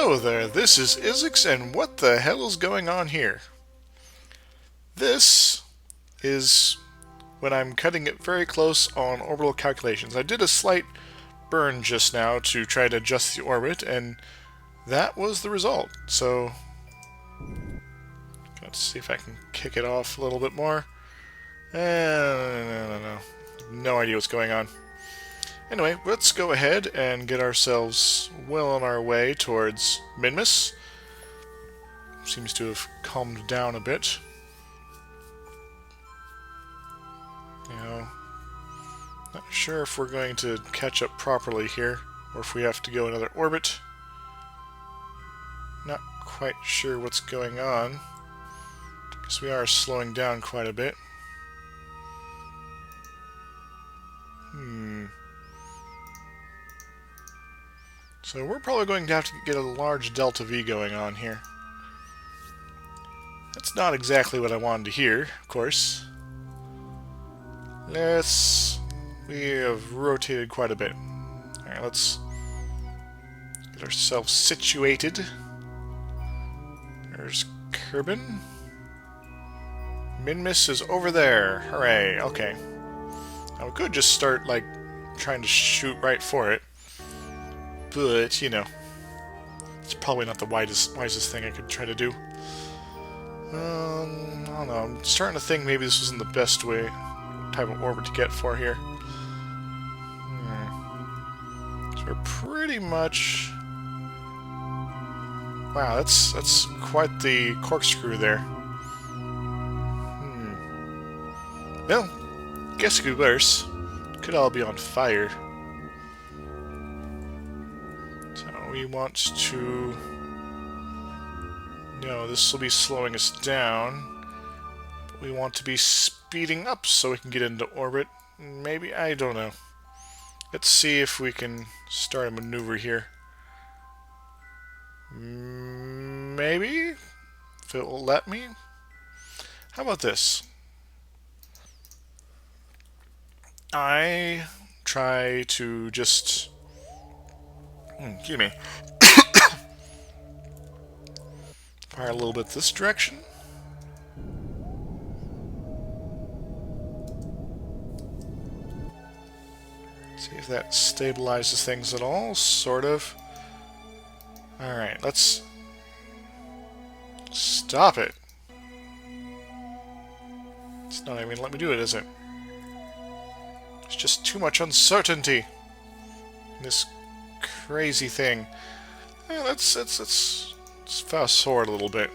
Hello there, this is Isix, and what the hell is going on here? This is when I'm cutting it very close on orbital calculations. I did a slight burn just now to try to adjust the orbit, and that was the result. So, let's see if I can kick it off a little bit more. No idea what's going on. Anyway, let's go ahead and get ourselves well on our way towards Minmus. Seems to have calmed down a bit. Not sure if we're going to catch up properly here, or if we have to go another orbit. Not quite sure what's going on. Guess we are slowing down quite a bit. So we're probably going to have to get a large delta V going on here. That's not exactly what I wanted to hear, of course. We have rotated quite a bit. Alright, let's get ourselves situated. There's Kerbal. Minmus is over there. Hooray, okay. Now we could just start, like, trying to shoot right for it. But, you know, it's probably not the wisest thing I could try to do. I don't know, I'm starting to think maybe this wasn't the best type of orbit to get for here. So we're pretty much... Wow, that's quite the corkscrew there. Well, guess it could be worse. Could all be on fire. So we want to... No, this will be slowing us down. But we want to be speeding up so we can get into orbit. Maybe? I don't know. Let's see if we can start a maneuver here. Maybe? If it will let me? How about this? I try to just... excuse me. Fire a little bit this direction. See if that stabilizes things at all, sort of. Alright, let's... Stop it! It's not even let me do it, is it? There's just too much uncertainty in this crazy thing. Let's fast forward a little bit.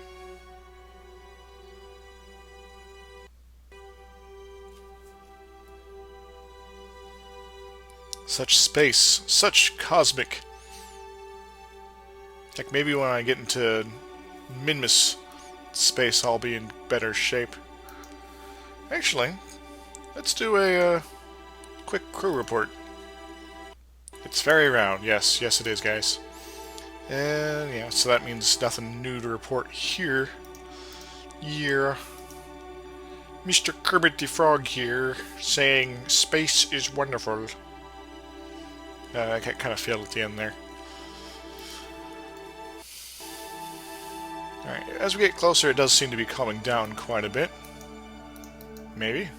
Such space, such cosmic. Like maybe when I get into Minmus space, I'll be in better shape. Actually, let's do a quick crew report. It's very round. Yes, it is, guys. And yeah, so that means nothing new to report here. Yeah. Mr. Kermit the Frog here, saying space is wonderful. I kind of failed at the end there. Alright, as we get closer, it does seem to be calming down quite a bit. Maybe.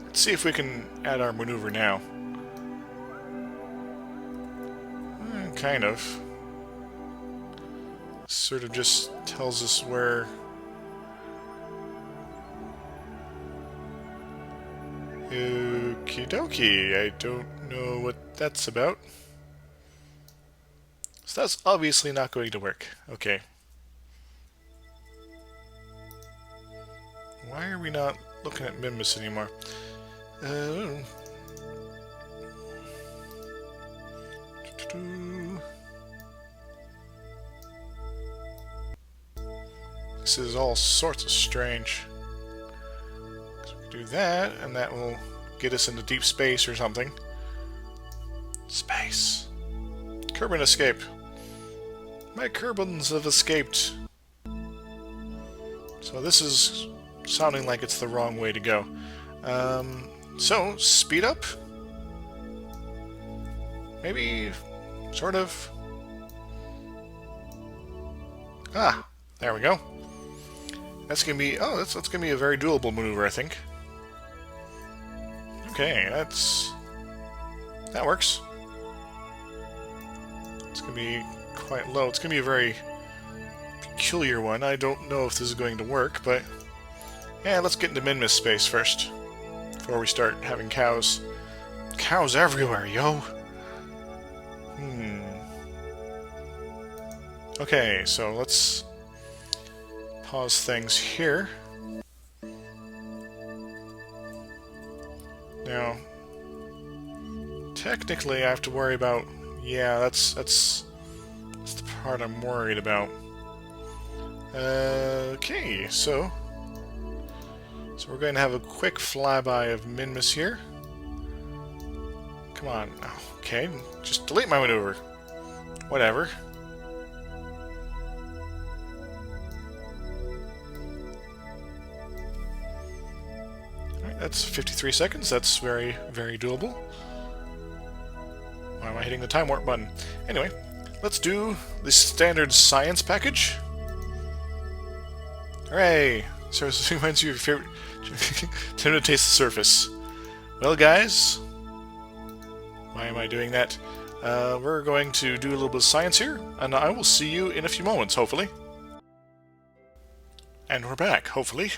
Let's see if we can add our maneuver now. Kind of. Sort of just tells us where... Okie dokie, I don't know what that's about. So that's obviously not going to work. Okay. Why are we not looking at Minmus anymore? This is all sorts of strange. So we can do that, and that will get us into deep space or something. Space. Kerman escape. My Kerbans have escaped. So this is sounding like it's the wrong way to go. So, speed up? Maybe, sort of. Ah, there we go. That's gonna be... Oh, that's gonna be a very doable maneuver, I think. Okay, that works. It's gonna be quite low. It's gonna be a very peculiar one. I don't know if this is going to work, but... Yeah, let's get into Minmus space first. Before we start having cows. Cows everywhere, yo! Okay, so let's pause things here. Now, technically I have to worry about... Yeah, that's the part I'm worried about. Okay, so we're going to have a quick flyby of Minmus here. Come on. Okay, just delete my maneuver. Whatever. Alright, that's 53 seconds. That's very, very doable. Why am I hitting the time warp button? Anyway, let's do the standard science package. Hooray! Surface reminds you of your favorite... Time to taste the surface. Well, guys... Why am I doing that? We're going to do a little bit of science here, and I will see you in a few moments, hopefully. And we're back, hopefully.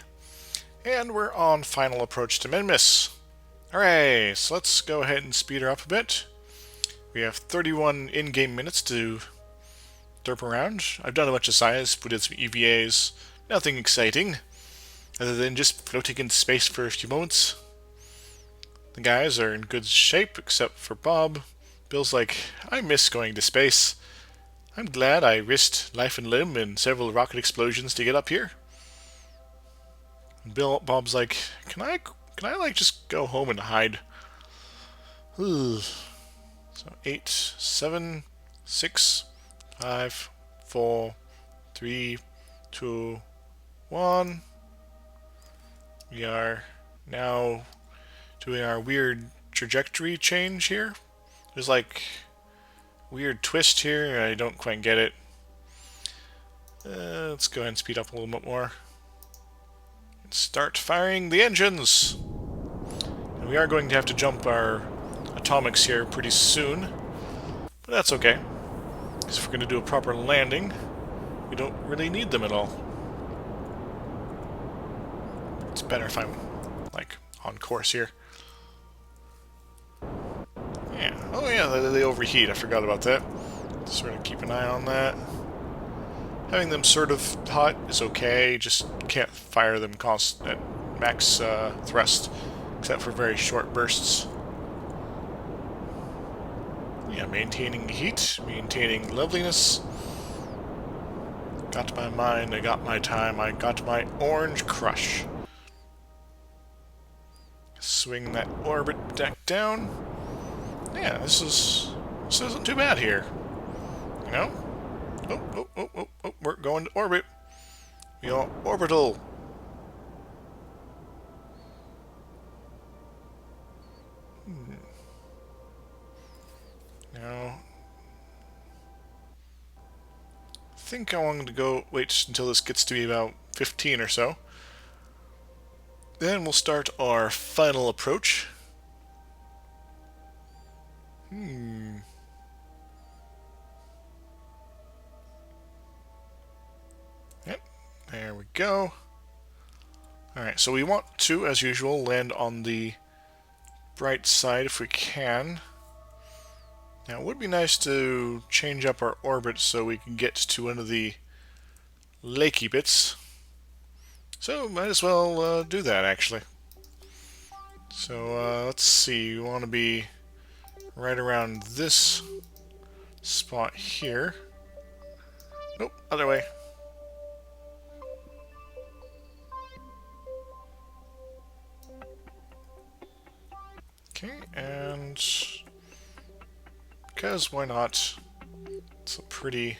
And we're on final approach to Minmus. Hooray! So let's go ahead and speed her up a bit. We have 31 in-game minutes to derp around. I've done a bunch of science, we did some EVAs. Nothing exciting, other than just floating in space for a few moments. The guys are in good shape, except for Bob. Bill's like, I miss going to space. I'm glad I risked life and limb in several rocket explosions to get up here. And Bob's like, can I like just go home and hide? So 8, 7, 6, 5, 4, 3, 2, 1. We are now doing our weird trajectory change here. There's like a weird twist here. I don't quite get it. Let's go ahead and speed up a little bit more. And start firing the engines! And we are going to have to jump our atomics here pretty soon. But that's okay. Because if we're going to do a proper landing, we don't really need them at all. It's better if I'm, like, on course here. Yeah. Oh yeah, they overheat. I forgot about that. Sort of keep an eye on that. Having them sort of hot is okay, just can't fire them at max thrust, except for very short bursts. Yeah, maintaining heat, maintaining loveliness. Got my mind, I got my time, I got my orange crush. Swing that orbit deck down. Yeah, this isn't too bad here. You know? Oh, we're going to orbit. We are orbital. Now, I think I want to go wait until this gets to be about 15 or so. Then we'll start our final approach. Yep, there we go. Alright, so we want to, as usual, land on the bright side if we can. Now, it would be nice to change up our orbit so we can get to one of the lakey bits. So, might as well do that, actually. So, let's see. We want to be right around this spot here. Nope, other way. Okay, and because why not? It's a pretty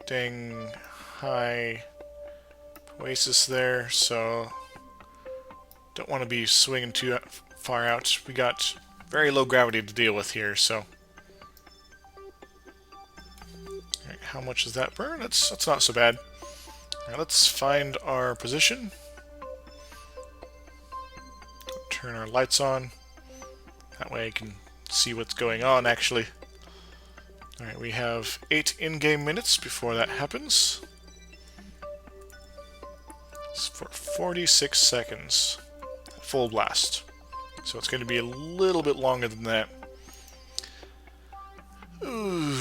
dang high oasis there, so don't want to be swinging too far out. We got very low gravity to deal with here, so how much does that burn? That's not so bad. All right, let's find our position. Turn our lights on. That way I can see what's going on, actually. Alright, we have 8 in-game minutes before that happens. It's for 46 seconds. Full blast. So it's going to be a little bit longer than that. Ooh,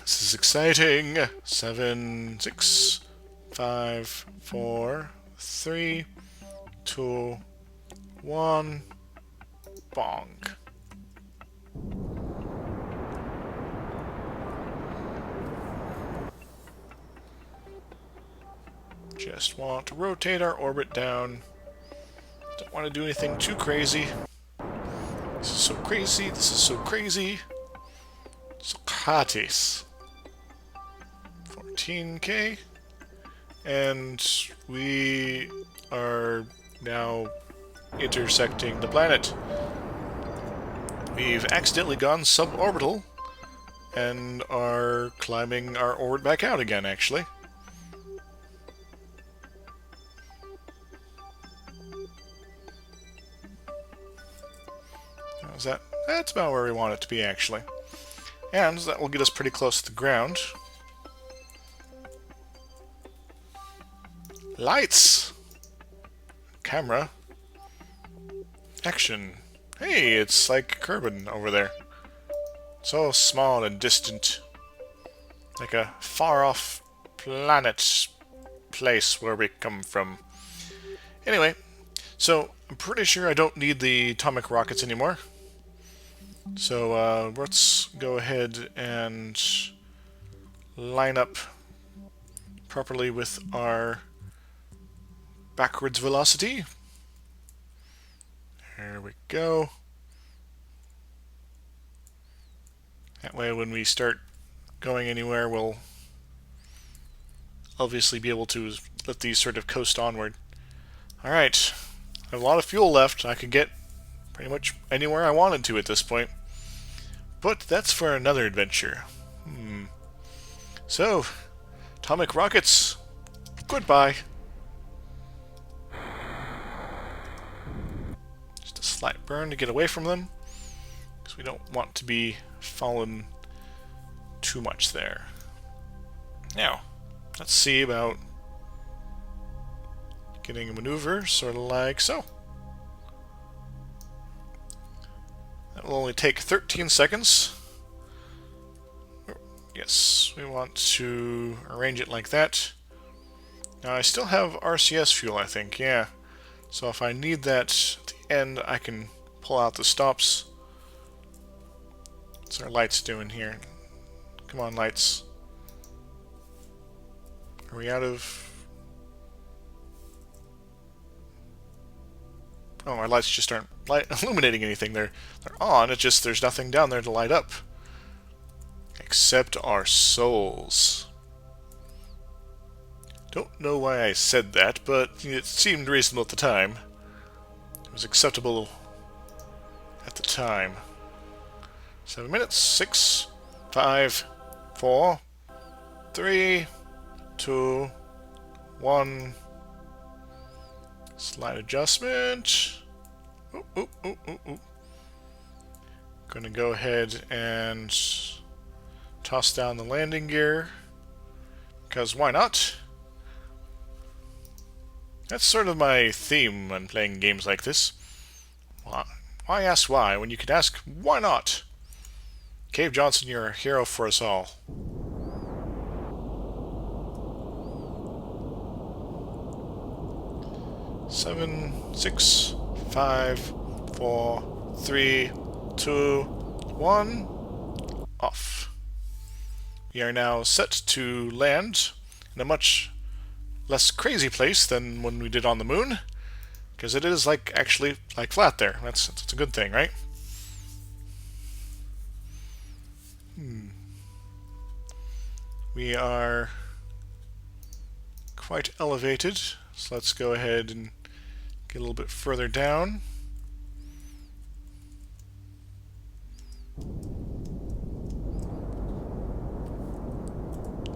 this is exciting. 7, 6, 5, 4, 3, 2, 1. Bonk. Just want to rotate our orbit down. Don't want to do anything too crazy. This is so crazy, this is so crazy. Socrates. 14k. And we are now intersecting the planet. We've accidentally gone suborbital and are climbing our orbit back out again, actually. How's that? That's about where we want it to be, actually. And that will get us pretty close to the ground. Lights! Camera. Action. Hey, it's like Kerbal over there. So small and distant. Like a far-off planet place where we come from. Anyway, so I'm pretty sure I don't need the atomic rockets anymore. So let's go ahead and line up properly with our backwards velocity. There we go. That way when we start going anywhere, we'll obviously be able to let these sort of coast onward. Alright, I have a lot of fuel left. I could get pretty much anywhere I wanted to at this point. But that's for another adventure. So, atomic rockets, goodbye. Just a slight burn to get away from them, because we don't want to be fallen too much there. Now, let's see about getting a maneuver, sort of like so. That will only take 13 seconds. Yes, we want to arrange it like that. Now I still have RCS fuel, I think, yeah. So if I need that at the end, I can pull out the stops. What's our lights doing here? Come on, lights. Are we out of... Oh, our lights just aren't illuminating anything. They're on, it's just there's nothing down there to light up. Except our souls. Don't know why I said that, but it seemed reasonable at the time. It was acceptable at the time. 7 minutes. 6, 5, 4, 3, 2, 1. Slight adjustment. Ooh, ooh, ooh, ooh, ooh. Gonna go ahead and toss down the landing gear, because why not? That's sort of my theme when playing games like this. Why ask why when you could ask why not? Cave Johnson, you're a hero for us all. Seven, 6, 5, 4, 3, 2, 1. Off. We are now set to land in a much less crazy place than when we did on the moon, because it is like actually like flat there. That's a good thing, right? We are quite elevated, so let's go ahead and get a little bit further down.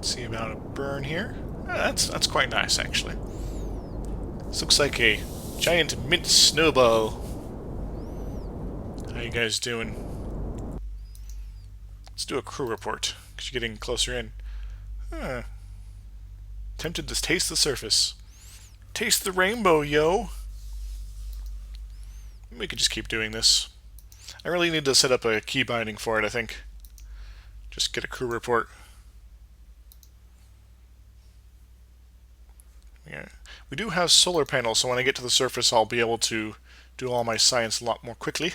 See about a burn here. That's quite nice, actually. This looks like a giant mint snowball. How you guys doing? Let's do a crew report, because you're getting closer in. Huh. Tempted to taste the surface. Taste the rainbow, yo! We could just keep doing this. I really need to set up a key binding for it, I think. Just get a crew report. Yeah. We do have solar panels, so when I get to the surface I'll be able to do all my science a lot more quickly.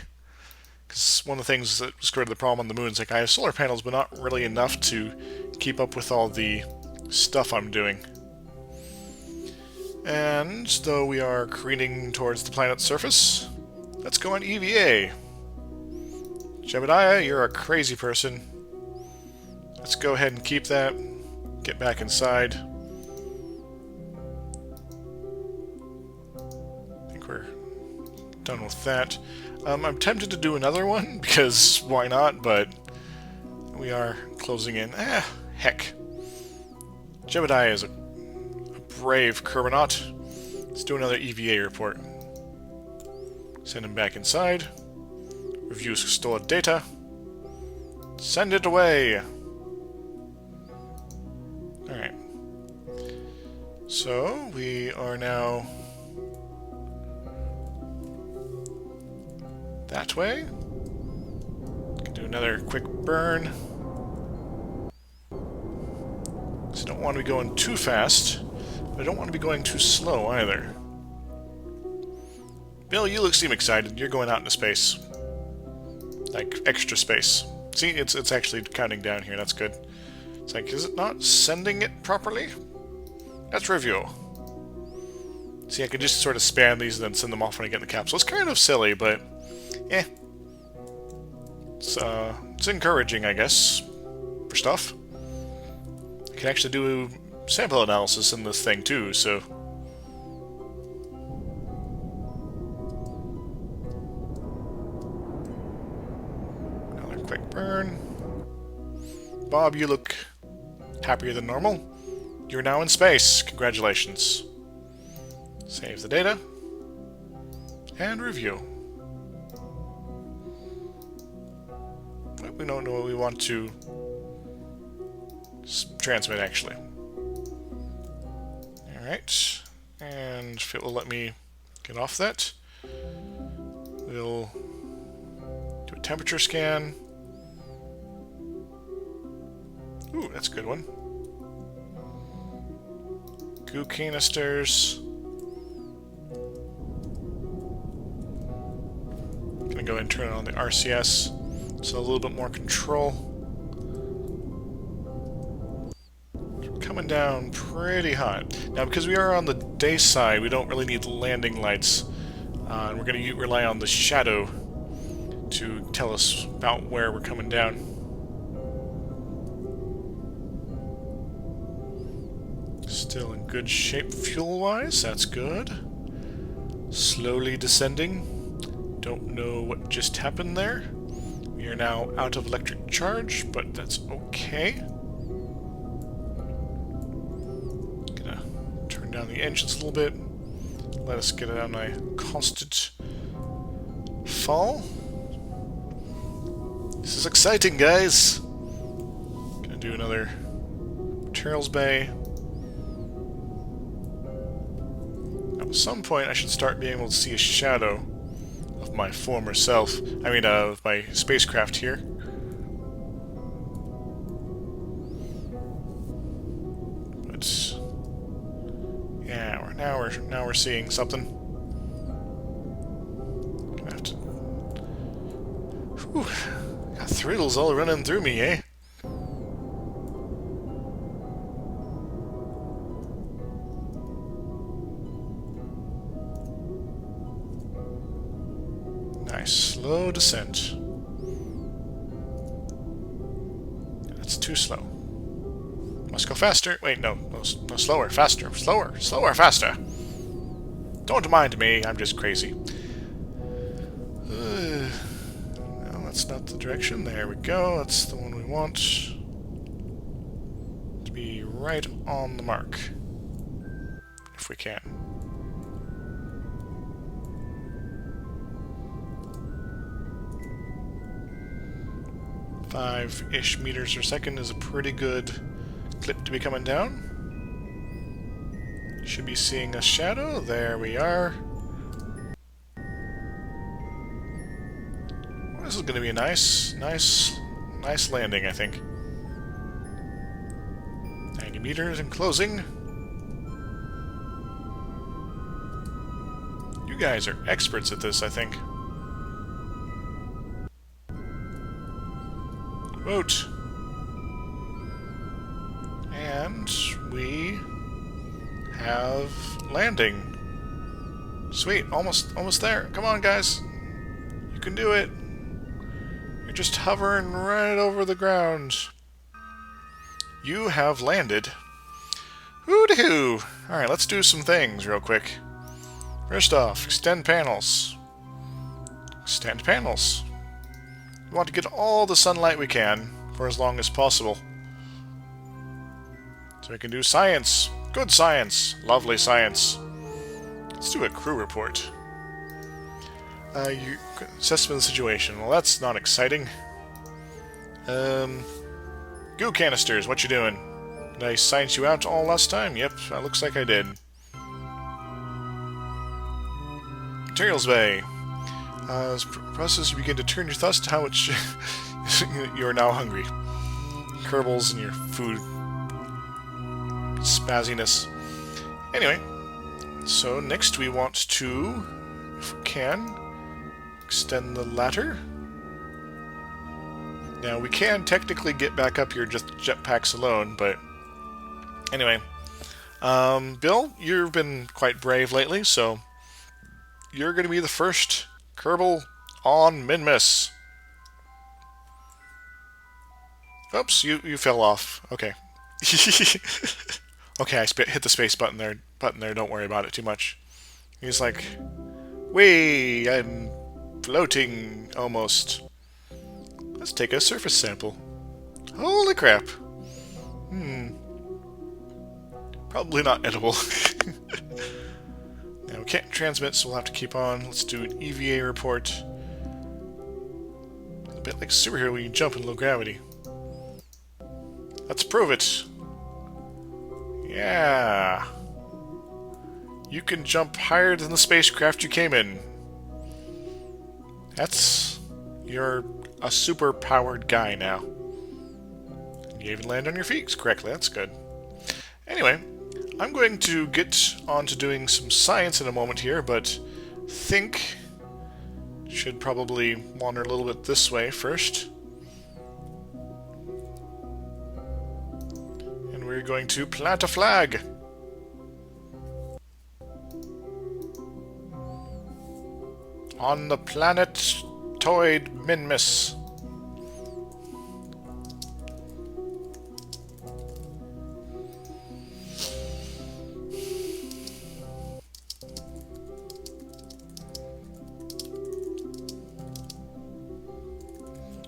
Because one of the things that was created the problem on the moon is like I have solar panels, but not really enough to keep up with all the stuff I'm doing. And though we are careening towards the planet's surface, let's go on EVA. Jebediah, you're a crazy person. Let's go ahead and keep that. Get back inside. I think we're done with that. I'm tempted to do another one, because why not, but we are closing in. Heck. Jebediah is a brave Kermanaut. Let's do another EVA report. Send him back inside. Review stored data. Send it away! Alright. So, we are now that way. Can do another quick burn. So I don't want to be going too fast, but I don't want to be going too slow either. Bill, you seem excited. You're going out into space. Like, extra space. See, it's actually counting down here. That's good. It's like, is it not sending it properly? Let's review. See, I can just sort of spam these and then send them off when I get in the capsule. It's kind of silly, but it's encouraging, I guess, for stuff. I can actually do sample analysis in this thing too, so another quick burn. Bob, you look happier than normal. You're now in space. Congratulations. Save the data and review. We don't know what we want to transmit, actually. Alright. And if it will let me get off that, we'll do a temperature scan. Ooh, that's a good one. Goo canisters. Gonna go ahead and turn on the RCS. So a little bit more control. Coming down pretty hot. Now, because we are on the day side, we don't really need landing lights. And we're going to rely on the shadow to tell us about where we're coming down. Still in good shape fuel-wise. That's good. Slowly descending. Don't know what just happened there. We are now out of electric charge, but that's okay. Gonna turn down the engines a little bit. Let us get it on a constant fall. This is exciting, guys! Gonna do another materials bay. At some point I should start being able to see a shadow of my former self. I mean, of my spacecraft here. But yeah, now we're seeing something. Gonna have to. Whew, got thrills all running through me, eh? Nice, slow descent. That's too slow. Must go faster. Wait, no, slower, faster, slower, faster. Don't mind me, I'm just crazy. No, that's not the direction. There we go. That's the one we want. To be right on the mark. If we can. 5-ish meters per second is a pretty good clip to be coming down. Should be seeing a shadow. There we are. Well, this is going to be a nice landing, I think. 90 meters and closing. You guys are experts at this, I think. Boat. And we have landing. Sweet, almost there. Come on, guys. You can do it. You're just hovering right over the ground. You have landed. Hoo-dee-hoo! Alright, let's do some things real quick. First off, extend panels. Extend panels. We want to get all the sunlight we can for as long as possible. So we can do science. Good science. Lovely science. Let's do a crew report. Your assessment of the situation. Well, that's not exciting. Goo canisters, what you doing? Did I science you out all last time? Yep, looks like I did. Materials bay. As process, you begin to turn your thoughts to how much you are now hungry. Kerbals and your food spazziness. Anyway, so next we want to, if we can, extend the ladder. Now we can technically get back up here just jetpacks alone, but anyway. Bill, you've been quite brave lately, so you're going to be the first Kerbal on Minmus. Oops, you fell off. Okay. Okay, I hit the space button there. Don't worry about it too much. He's like, "Wait, I'm floating almost." Let's take a surface sample. Holy crap! Probably not edible. Now we can't transmit, so we'll have to keep on. Let's do an EVA report. A bit like a superhero when you jump in low gravity. Let's prove it. Yeah. You can jump higher than the spacecraft you came in. You're a super-powered guy now. You even land on your feet correctly. That's good. Anyway, I'm going to get on to doing some science in a moment here, but think should probably wander a little bit this way first. And we're going to plant a flag. On the planetoid Minmus.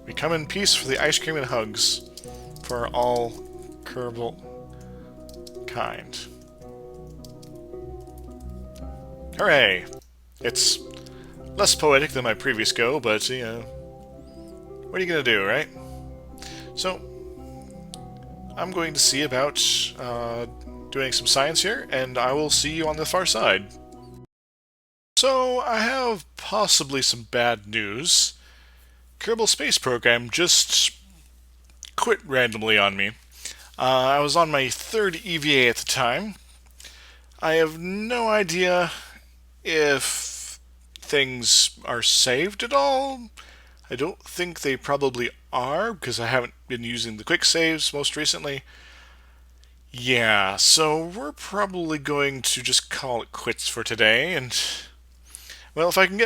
We come in peace for the ice cream and hugs for all Kerbal kind. Hooray! It's less poetic than my previous go, but, you know, what are you gonna do, right? So, I'm going to see about doing some science here, and I will see you on the far side. So, I have possibly some bad news. Kerbal Space Program just quit randomly on me. I was on my 3rd EVA at the time. I have no idea if things are saved at all. I don't think they probably are, because I haven't been using the quick saves most recently. Yeah, so we're probably going to just call it quits for today, and well, if I can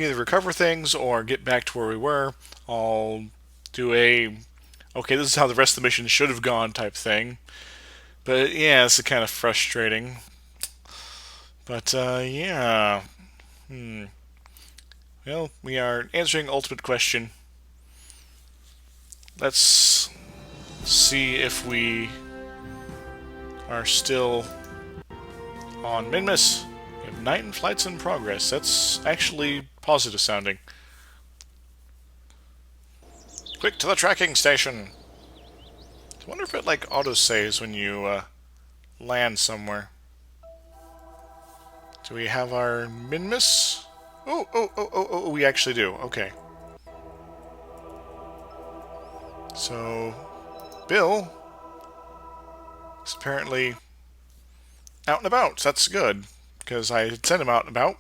either recover things or get back to where we were, I'll do okay, this is how the rest of the mission should have gone type thing. But yeah, it's kind of frustrating. But yeah. Well, we are answering ultimate question. Let's see if we are still on Minmus. We have 9 flights in progress. That's actually positive sounding. Quick to the tracking station! I wonder if it like autosaves when you land somewhere. Do we have our Minmus? Oh, we actually do. Okay. So, Bill is apparently out and about. That's good, because I had sent him out and about.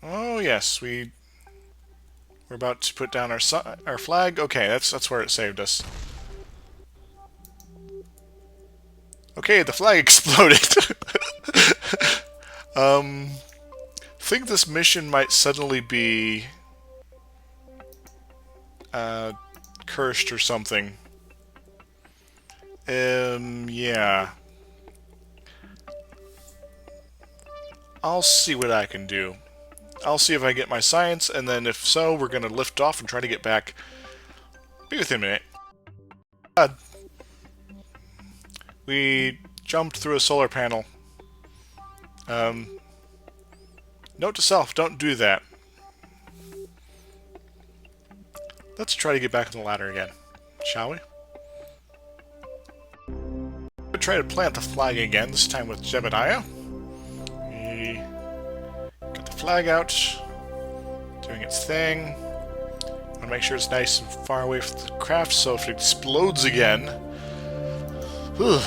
Oh yes, we're about to put down our flag. Okay, that's where it saved us. Okay, the flag exploded. I think this mission might suddenly be cursed or something. Yeah. I'll see what I can do. I'll see if I get my science, and then if so, we're gonna lift off and try to get back. Be within a minute. We jumped through a solar panel. Note to self, don't do that. Let's try to get back on the ladder again, shall we? We'll try to plant the flag again, this time with Jebediah. We got the flag out, doing its thing. I want to make sure it's nice and far away from the craft, so if it explodes again... Whew.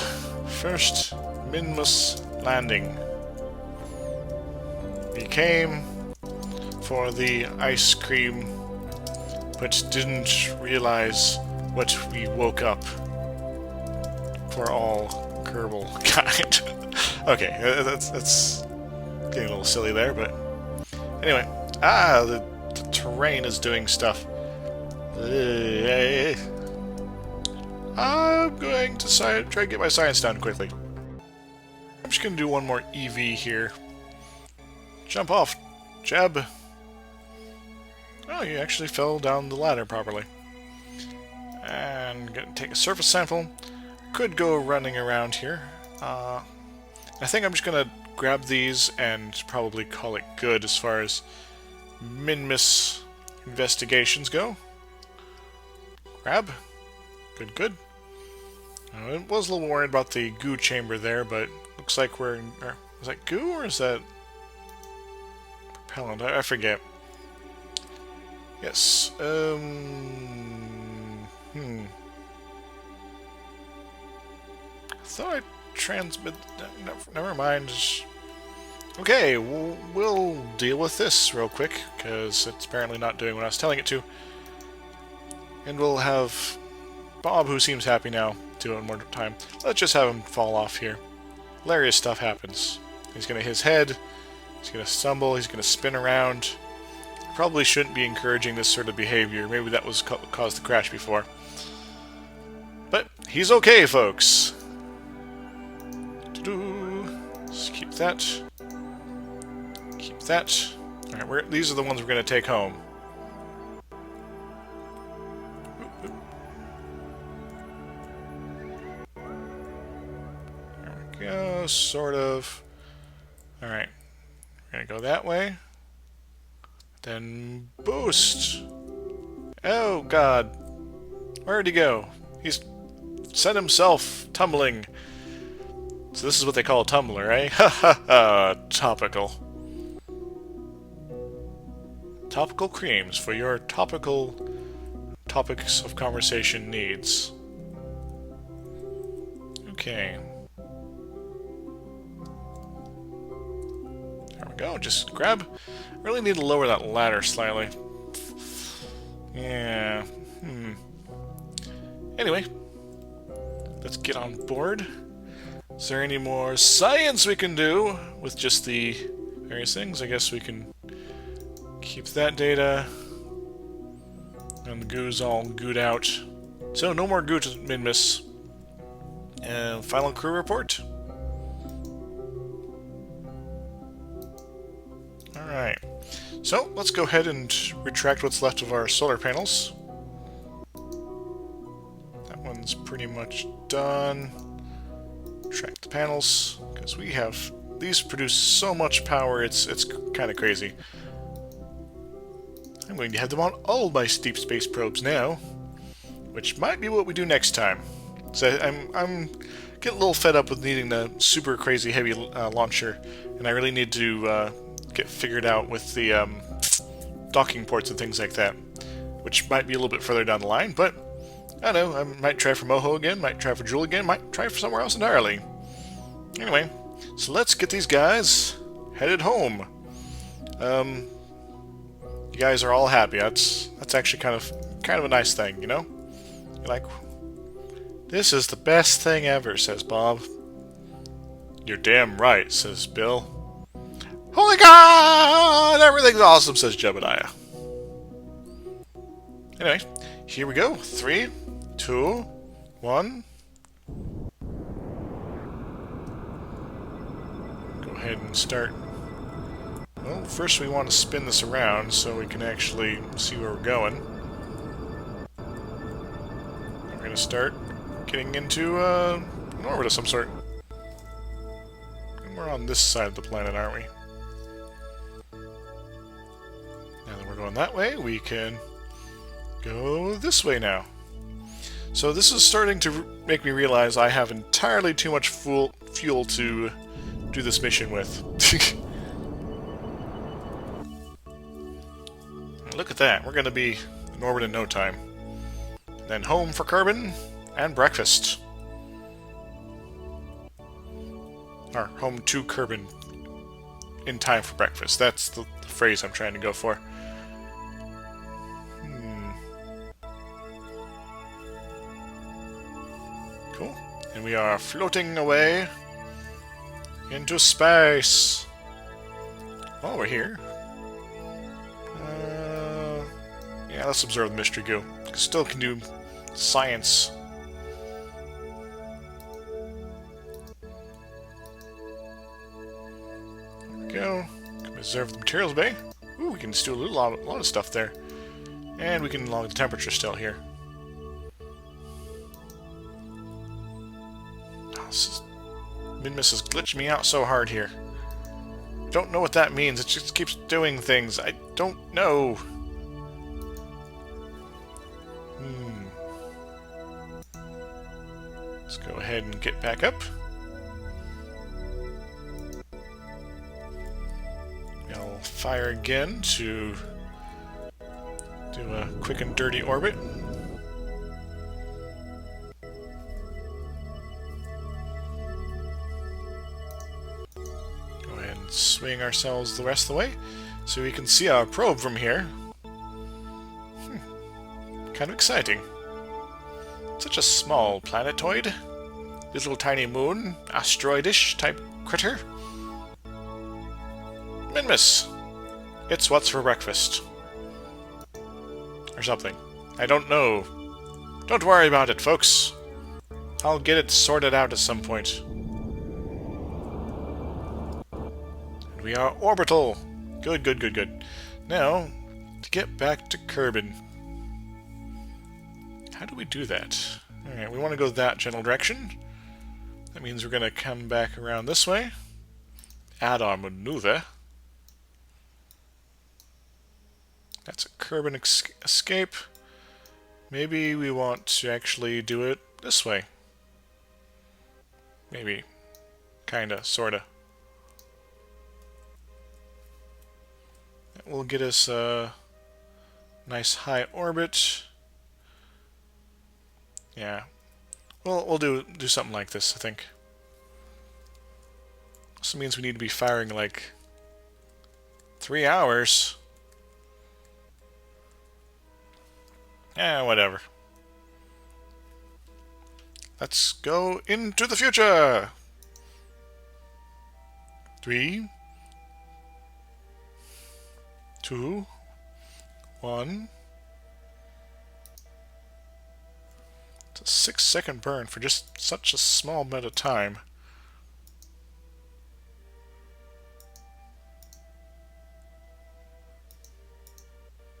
First Minmus landing. We came for the ice cream, but didn't realize what we woke up for all Kerbal kind. Okay, that's getting a little silly there, but anyway. The terrain is doing stuff. I'm going to try to get my science done quickly. I'm just going to do one more EV here. Jump off, Jeb. Oh, you actually fell down the ladder properly. And gonna take a surface sample. Could go running around here. I think I'm just gonna grab these and probably call it good as far as Minmus investigations go. Grab. Good. I was a little worried about the goo chamber there, but looks like we're in... is that goo or is that propellant? I forget. Yes. I thought I transmit... Never mind. Okay, we'll deal with this real quick, because it's apparently not doing what I was telling it to. And we'll have Bob, who seems happy now, do it one more time. Let's just have him fall off here. Hilarious stuff happens. He's gonna hit his head, he's gonna stumble, he's gonna spin around. Probably shouldn't be encouraging this sort of behavior. Maybe that was caused the crash before. But he's okay, folks. Just keep that. Keep that. Alright, these are the ones we're gonna take home. There we go, sort of. Alright. We're gonna go that way. Then boost. Oh god. Where'd he go? He's set himself tumbling. So this is what they call a tumbler, eh? Ha ha ha. Topical. Topical creams for your topical topics of conversation needs. Okay. There we go. Just grab. Really need to lower that ladder slightly. Yeah. Anyway, let's get on board. Is there any more science we can do with just the various things? I guess we can keep that data. And the goo's all gooed out. So no more goo to Minmus. And final crew report. Alright. So, let's go ahead and retract what's left of our solar panels. That one's pretty much done. Track the panels, because we have... These produce so much power, it's kind of crazy. I'm going to have them on all my deep space probes now, which might be what we do next time. So I'm getting a little fed up with needing the super crazy heavy launcher, and I really need to get figured out with the docking ports and things like that, which might be a little bit further down the line, but I don't know, I might try for Moho again, might try for Joule again, might try for somewhere else entirely. Anyway, so let's get these guys headed home. You guys are all happy. That's actually kind of a nice thing, you know? You're like, this is the best thing ever, says Bob. You're damn right, says Bill. Holy God! Everything's awesome, says Jebediah. Anyway, here we go. 3, 2, 1. Go ahead and start. Well, first we want to spin this around so we can actually see where we're going. We're going to start getting into an orbit of some sort. And we're on this side of the planet, aren't we? Now that we're going that way, we can go this way now. So this is starting to make me realize I have entirely too much fuel to do this mission with. Look at that, we're going to be in orbit in no time. And then home for Kerbin and breakfast. Or home to Kerbin in time for breakfast. That's the phrase I'm trying to go for. Cool. And we are floating away into space. While we're here, yeah, let's observe the mystery goo. Still can do science. There we go. Can observe the materials bay. Ooh, we can just do a lot of stuff there. And we can log the temperature still here. Minmus is glitching me out so hard here. Don't know what that means. It just keeps doing things. I don't know. Let's go ahead and get back up. I'll fire again to do a quick and dirty orbit. Go ahead and swing ourselves the rest of the way so we can see our probe from here. Kind of exciting. Such a small planetoid. Little tiny moon, asteroidish type critter. Minmus! It's what's for breakfast. Or something. I don't know. Don't worry about it, folks. I'll get it sorted out at some point. And we are orbital. Good, good, good, good. Now, to get back to Kerbin. How do we do that? Alright, we want to go that general direction. That means we're going to come back around this way. Add our maneuver. That's a Kerbin escape. Maybe we want to actually do it this way. Maybe. Kinda, sorta. That will get us a nice high orbit. Yeah. We'll do something like this, I think. Also means we need to be firing like 3 hours. Yeah, whatever. Let's go into the future! 3, 2, 1. It's a 6-second burn for just such a small amount of time.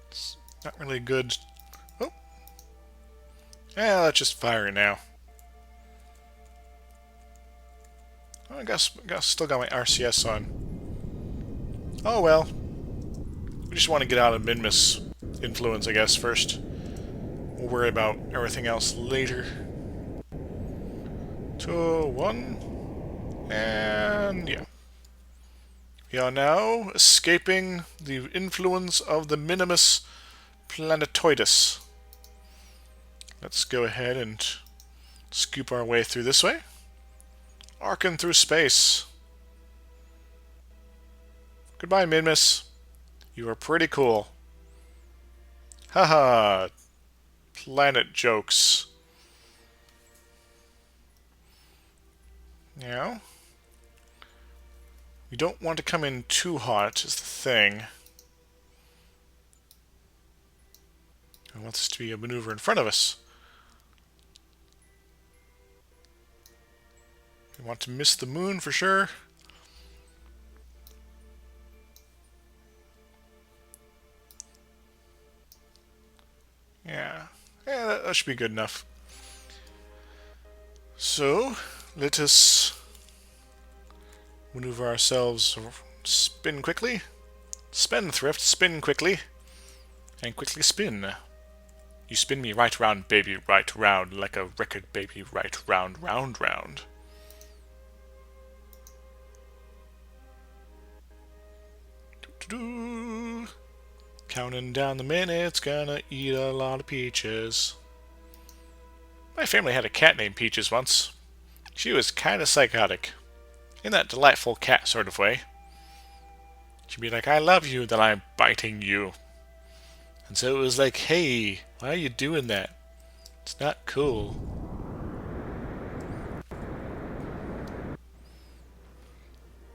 It's not really good. Oh. Yeah, let's just fire it now. Oh, I guess still got my RCS on. Oh well. We just want to get out of Minmus influence, I guess, first. We'll worry about everything else later. 2, 1, and yeah. We are now escaping the influence of the Minmus planetoidus. Let's go ahead and scoop our way through this way. Arcing through space. Goodbye, Minmus. You are pretty cool. Haha. Planet jokes. Now, we don't want to come in too hot, is the thing. I want this to be a maneuver in front of us. We want to miss the moon for sure. Yeah, that should be good enough. So, let us maneuver ourselves, spin quickly, spendthrift, spin quickly, and quickly spin. You spin me right round, baby, right round, like a record, baby, right round, round, round. Doo-doo-doo. Counting down the minutes, gonna eat a lot of peaches. My family had a cat named Peaches once. She was kinda psychotic. In that delightful cat sort of way. She'd be like, I love you, then I'm biting you. And so it was like, hey, why are you doing that? It's not cool.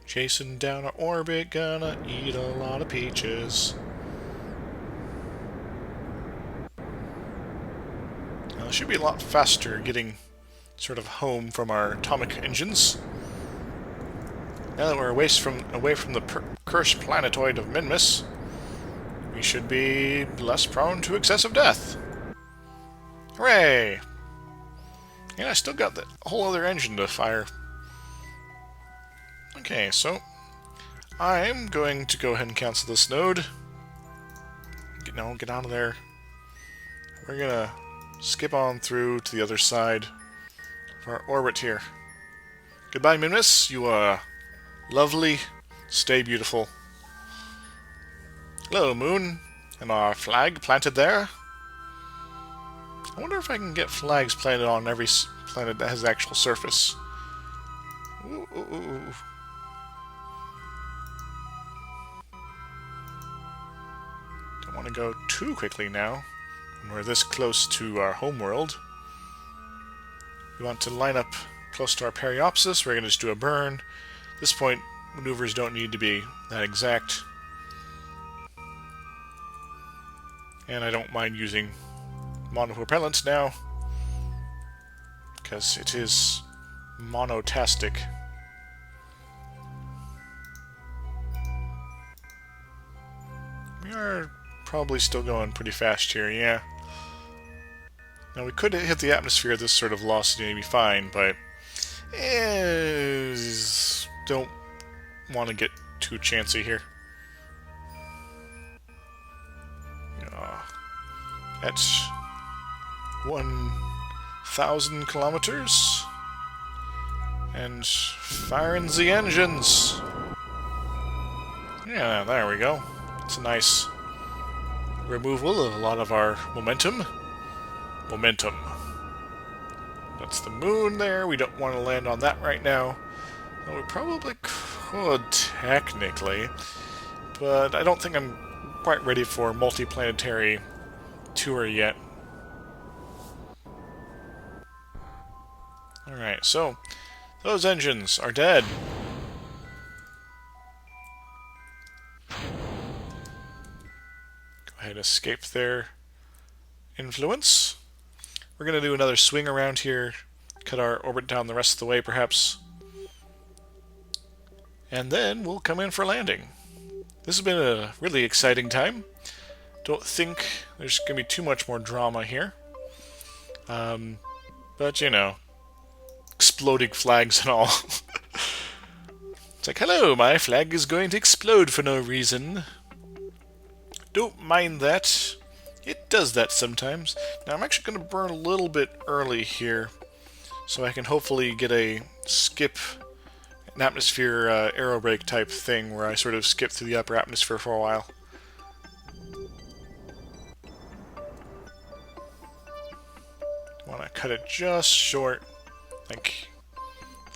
Chasing down our orbit, gonna eat a lot of peaches. Now, it should be a lot faster getting sort of home from our atomic engines. Now that we're away from the cursed planetoid of Minmus, we should be less prone to excessive death. Hooray! And I still got the whole other engine to fire. Okay, so I'm going to go ahead and cancel this node. Get out of there. We're gonna skip on through to the other side of our orbit here. Goodbye, Minmus. You are lovely. Stay beautiful. Hello, Moon. And our flag planted there. I wonder if I can get flags planted on every planet that has actual surface. Ooh, ooh, ooh. Don't want to go too quickly now. When we're this close to our homeworld. We want to line up close to our periapsis. We're going to just do a burn. At this point, maneuvers don't need to be that exact. And I don't mind using monopropellant now, because it is monotastic. We are probably still going pretty fast here, yeah. Now we could hit the atmosphere at this sort of velocity and be fine, but don't want to get too chancy here. That's 1,000 kilometers. And firing the engines. Yeah, there we go. It's a nice removal of a lot of our momentum. That's the moon there. We don't want to land on that right now. Well, we probably could, technically. But I don't think I'm quite ready for multiplanetary tour yet. Alright, so those engines are dead. Go ahead and escape their influence. We're going to do another swing around here, cut our orbit down the rest of the way perhaps, and then we'll come in for landing. This has been a really exciting time. Don't think there's going to be too much more drama here. But, you know, exploding flags and all. It's like, hello, my flag is going to explode for no reason. Don't mind that. It does that sometimes. Now I'm actually going to burn a little bit early here, so I can hopefully get a skip an atmosphere aero brake type thing where I sort of skip through the upper atmosphere for a while. Want to cut it just short. Like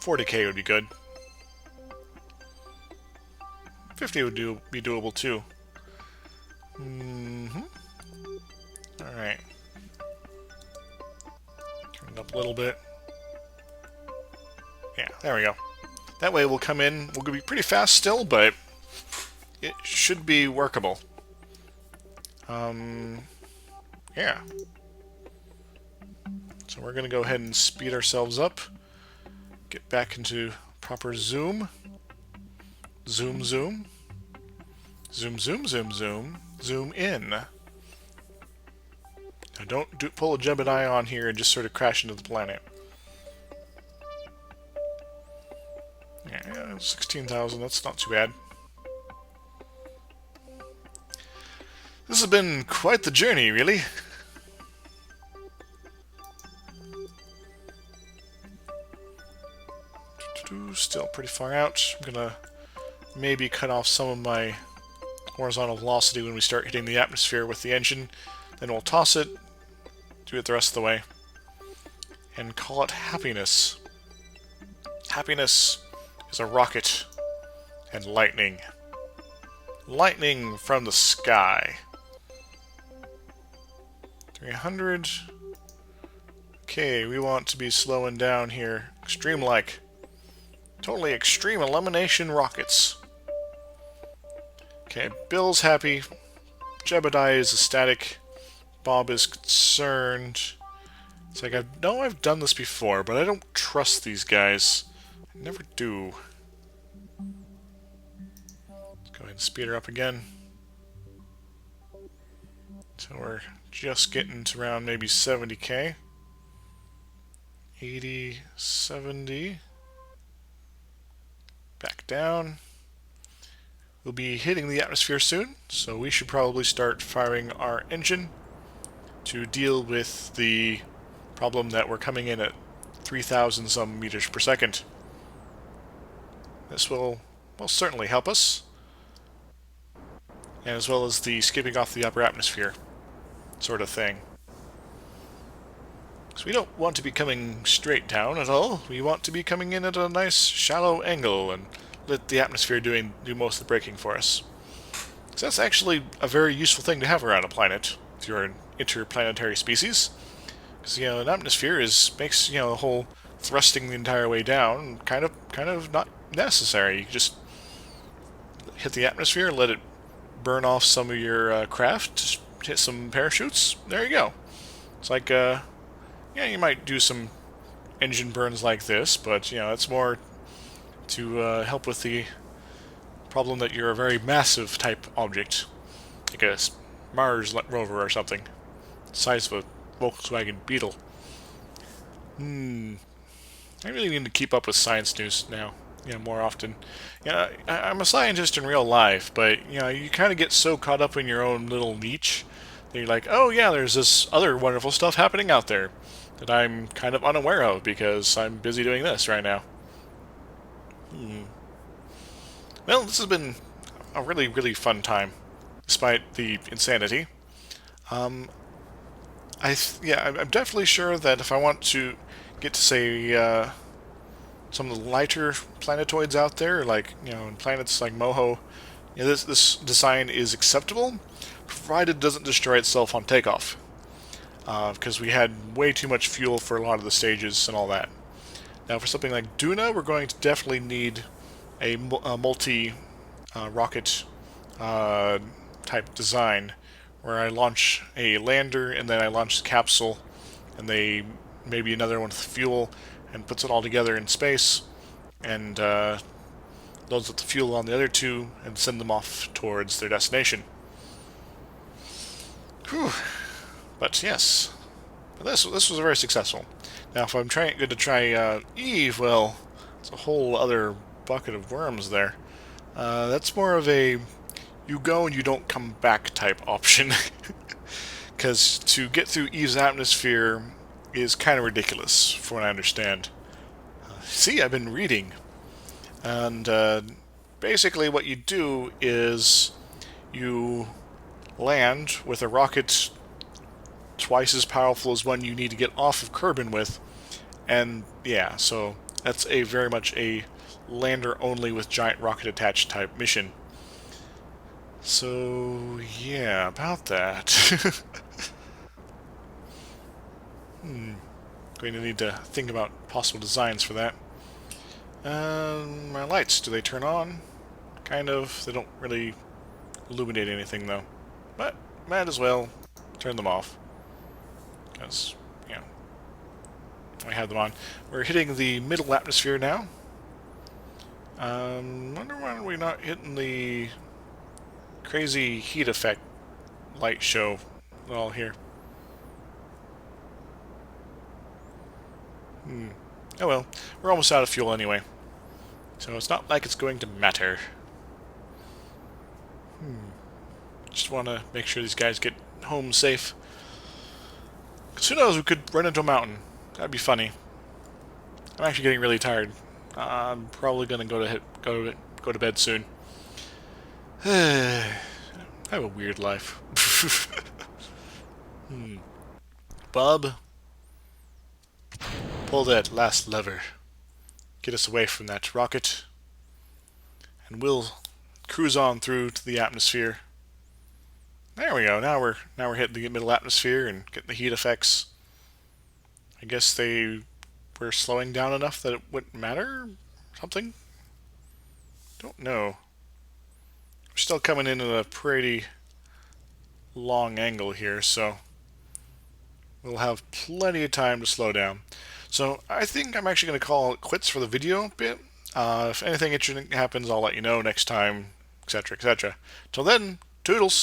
40k would be good. 50 would be doable too. Alright. Turn it up a little bit. Yeah, there we go. That way we'll come in, we'll be pretty fast still, but it should be workable. Yeah. So we're going to go ahead and speed ourselves up. Get back into proper zoom. Zoom, zoom. Zoom, zoom, zoom, zoom. Zoom in. Now don't pull a Gemini on here and just sort of crash into the planet. Yeah, 16,000, that's not too bad. This has been quite the journey, really. Still pretty far out. I'm gonna maybe cut off some of my horizontal velocity when we start hitting the atmosphere with the engine. Then we'll toss it, do it the rest of the way, and call it happiness. Happiness is a rocket and lightning. Lightning from the sky. 300. Okay, we want to be slowing down here. Extreme-like. Totally extreme elimination rockets. Okay, Bill's happy. Jebediah is ecstatic. Bob is concerned. It's like, I know I've done this before, but I don't trust these guys. I never do. Let's go ahead and speed her up again. So we're just getting to around maybe 70k. 80, 70. Back down. We'll be hitting the atmosphere soon, so we should probably start firing our engine to deal with the problem that we're coming in at 3,000 some meters per second. This will certainly help us, and as well as the skipping off the upper atmosphere sort of thing. So we don't want to be coming straight down at all. We want to be coming in at a nice shallow angle and let the atmosphere do most of the braking for us. So that's actually a very useful thing to have around a planet if you're an interplanetary species. Because an atmosphere makes the whole thrusting the entire way down kind of not necessary. You just hit the atmosphere, let it burn off some of your craft, just hit some parachutes. There you go. It's like you might do some engine burns like this, but it's more to help with the problem that you're a very massive type object, like a Mars rover or something, the size of a Volkswagen Beetle. I really need to keep up with science news now, more often. I'm a scientist in real life, but you kind of get so caught up in your own little niche that you're like, oh yeah, there's this other wonderful stuff happening out there that I'm kind of unaware of because I'm busy doing this right now. Well, this has been a really, really fun time, despite the insanity. I'm definitely sure that if I want to get to, say, some of the lighter planetoids out there, like, in planets like Moho, this design is acceptable, provided it doesn't destroy itself on takeoff. Because we had way too much fuel for a lot of the stages and all that. Now, for something like Duna, we're going to definitely need a multi-rocket type design, where I launch a lander, and then I launch the capsule, and maybe another one with fuel, and puts it all together in space, and loads up the fuel on the other two, and send them off towards their destination. Whew. But yes, this was very successful. Now, if I'm going to try Eve, well, it's a whole other bucket of worms there. That's more of a you go and you don't come back type option. Because to get through Eve's atmosphere is kind of ridiculous, from what I understand. See, I've been reading. And basically what you do is you land with a rocket twice as powerful as one you need to get off of Kerbin with. And yeah, so that's a very much a lander only with giant rocket attached type mission. So yeah, about that. Going to need to think about possible designs for that. My lights, do they turn on? Kind of. They don't really illuminate anything though. But might as well turn them off. Because, you know, I have them on. We're hitting the middle atmosphere now. Wonder why we're not hitting the crazy heat effect light show at all here. Oh well, we're almost out of fuel anyway. So it's not like it's going to matter. Just want to make sure these guys get home safe. Because who knows, we could run into a mountain. That'd be funny. I'm actually getting really tired. I'm probably gonna go to bed soon. I have a weird life. Bob, pull that last lever. Get us away from that rocket, and we'll cruise on through to the atmosphere. There we go. Now we're hitting the middle atmosphere and getting the heat effects. I guess they were slowing down enough that it wouldn't matter? Something? Don't know. We're still coming in at a pretty long angle here, so we'll have plenty of time to slow down. So I think I'm actually going to call it quits for the video bit. If anything interesting happens, I'll let you know next time, etc., etc. Till then, toodles!